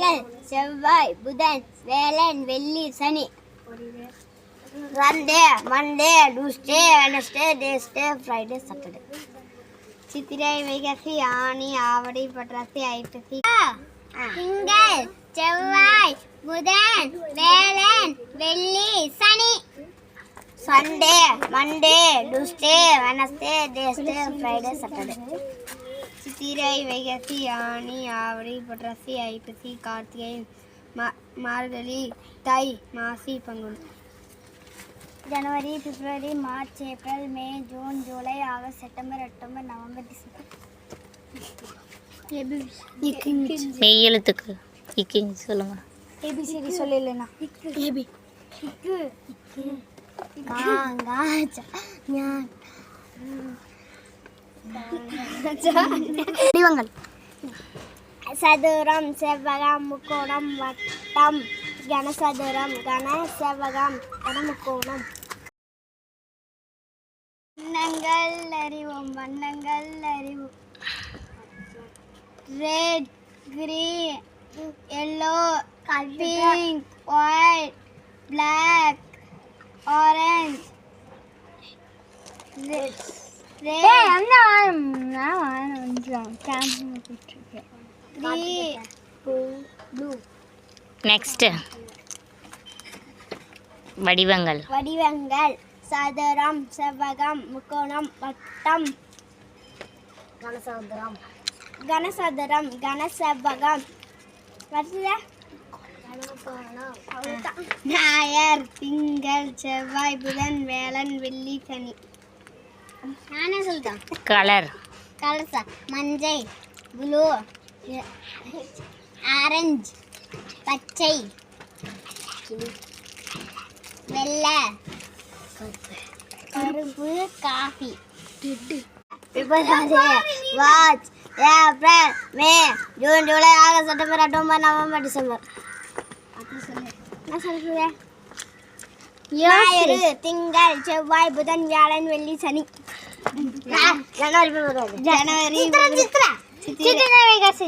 திங்கள் செவ்வாய் புதன் வேலன் வெள்ளி சனி. Sunday Monday Tuesday Wednesday Thursday Friday Saturday. சித்திரை வைகாசி ஆனி ஆவடி புரட்டாசி ஐப்பசி. திங்கள் செவ்வாய் புதன் வேலன் வெள்ளி சனி. Sunday Monday Tuesday Wednesday Thursday Friday Saturday. சித்திரை வைகாசி ஆனி ஆவடி புரட்டாசி ஐப்பசி கார்த்திகை மார்கழி தை மாசி பங்குனி. जनवरी फरवरी मार्च अप्रैल मई जून जुलाई अगस्त सितंबर अक्टूबर नवंबर दिसंबर. மெய் எழுத்துக்கு இக்கிங் சொல்லுங்க. ஏபிசிடி சொல்லலனா ஏபி இக்கு கா கா ச ஞா வடிவங்கள் சதுரம் செவ்வகம் முக்கோணம் வட்டம் கனசதுரம் கன செவ்வகம் கனமுக்கோணம். வண்ணங்கள் அறிவோம் வண்ணங்கள் அறிவோம். Red green yellow pink white black orange blue. Next வடிவங்கள் வடிவங்கள் சதுரம் செவ்வகம் முக்கோணம் வட்டம் கனசதுரம் கனசதுரம் கனசெவ்வகம் ஞாயிறு திங்கள் செவ்வாய் புதன் வேலன் வெள்ளி சனி. நானே சொல்லிட்டேன். கலர் கலர்ஸா மஞ்சள் ப்ளூ ஆரஞ்சு பச்சை வெள்ளை கருப்பு coffee. February March April May June July August September October November December. ஞாயிறு திங்கள் செவ்வாய் புதன் வியாழன் வெள்ளி சனி. ஜனவரி சித்திரை வைகாசி.